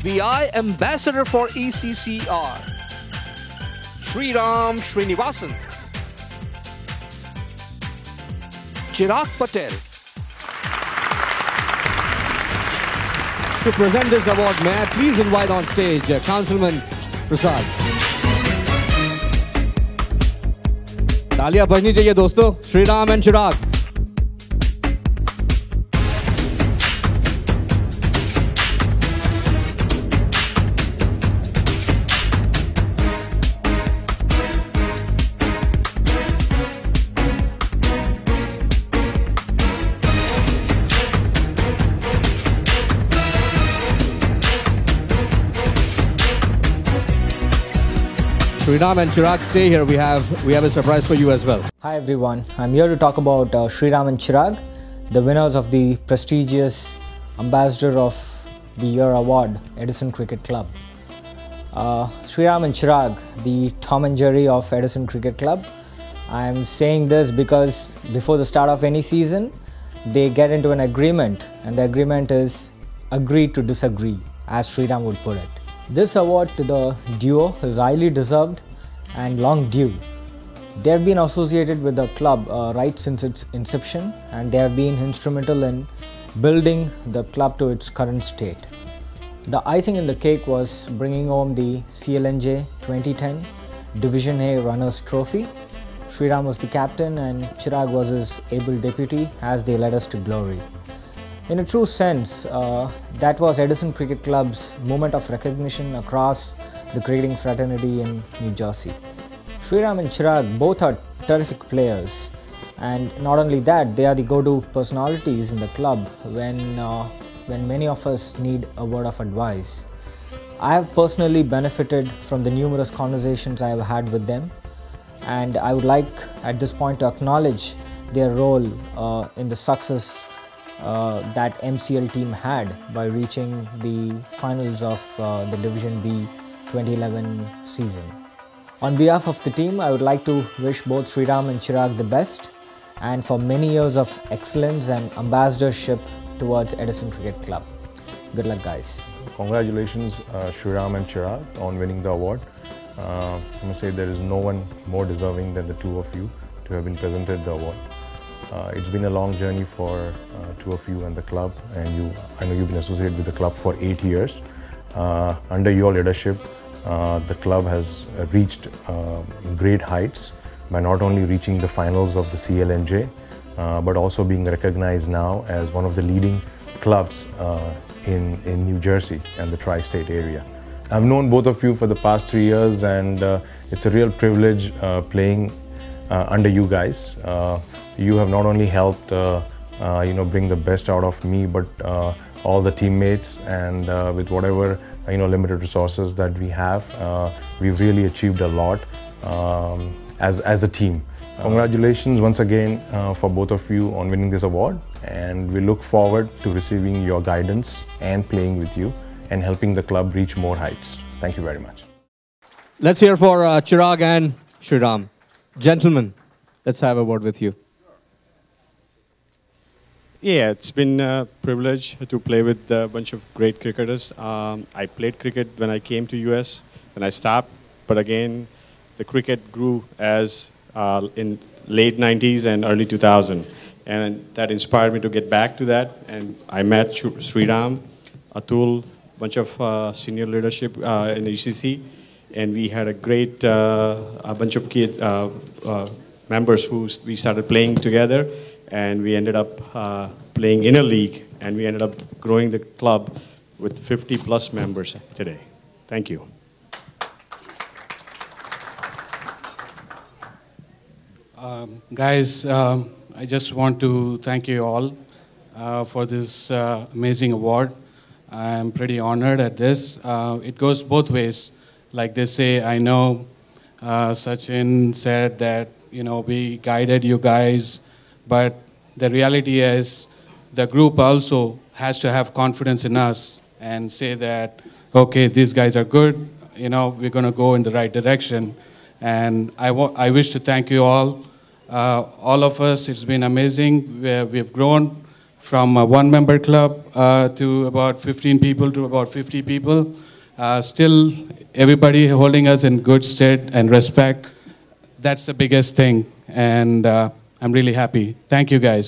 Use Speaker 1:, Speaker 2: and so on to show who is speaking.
Speaker 1: SBI Ambassador for ECCR, Sriram Srinivasan. Chirag Patel.
Speaker 2: To present this award, may I please invite on stage Councilman Prasad. तालियां बजनी चाहिए दोस्तों. Sriram and Chirag. Sriram and Chirag, stay here. We have a surprise for you as well.
Speaker 3: Hi everyone, I'm here to talk about Sriram and Chirag, the winners of the prestigious Ambassador of the Year Award, Edison Cricket Club. Sriram and Chirag, the Tom and Jerry of Edison Cricket Club. I'm saying this because before the start of any season, they get into an agreement, and the agreement is agree to disagree, as Sriram would put it. This award to the duo is highly deserved and long due. They have been associated with the club right since its inception, and they have been instrumental in building the club to its current state. The icing in the cake was bringing home the CLNJ 2010 Division A Runners Trophy. Sriram was the captain and Chirag was his able deputy as they led us to glory. In a true sense, that was Edison Cricket Club's moment of recognition across the cricketing fraternity in New Jersey. Sriram and Chirag both are terrific players, and not only that, they are the go-to personalities in the club when many of us need a word of advice. I have personally benefited from the numerous conversations I have had with them, and I would like at this point to acknowledge their role in the success that MCL team had by reaching the finals of the Division B 2011 season. On behalf of the team, I would like to wish both Sriram and Chirag the best, and for many years of excellence and ambassadorship towards Edison Cricket Club. Good luck, guys.
Speaker 4: Congratulations, Sriram and Chirag, on winning the award. I must say there is no one more deserving than the two of you to have been presented the award. It's been a long journey for two of you and the club, and I know you've been associated with the club for 8 years. Under your leadership, the club has reached great heights by not only reaching the finals of the CLNJ, but also being recognized now as one of the leading clubs in New Jersey and the tri-state area. I've known both of you for the past 3 years, and it's a real privilege playing under you guys. You have not only helped bring the best out of me, but all the teammates, and with whatever limited resources that we have, we've really achieved a lot as a team. Congratulations once again for both of you on winning this award, and we look forward to receiving your guidance and playing with you and helping the club reach more heights. Thank you very much.
Speaker 2: Let's hear for Chirag and Sriram. Gentlemen, let's have a word with you.
Speaker 5: Yeah, it's been a privilege to play with a bunch of great cricketers. I played cricket when I came to US, when I stopped, but again, the cricket grew as in late 90s and early 2000, and that inspired me to get back to that. And I met Sriram, Atul, bunch of senior leadership in ECC, and we had a great a bunch of kids, members who we started playing together, and we ended up playing in a league, and we ended up growing the club with 50 plus members today. Thank you.
Speaker 6: Guys, I just want to thank you all for this amazing award. I'm pretty honored at this. It goes both ways. Like they say, I know Sachin said that, we guided you guys, but the reality is the group also has to have confidence in us and say that, okay, these guys are good, we're going to go in the right direction. And I wish to thank you all of us. It's been amazing. We've grown from a one-member club to about 15 people to about 50 people. Still, everybody holding us in good stead and respect. That's the biggest thing, and I'm really happy. Thank you, guys.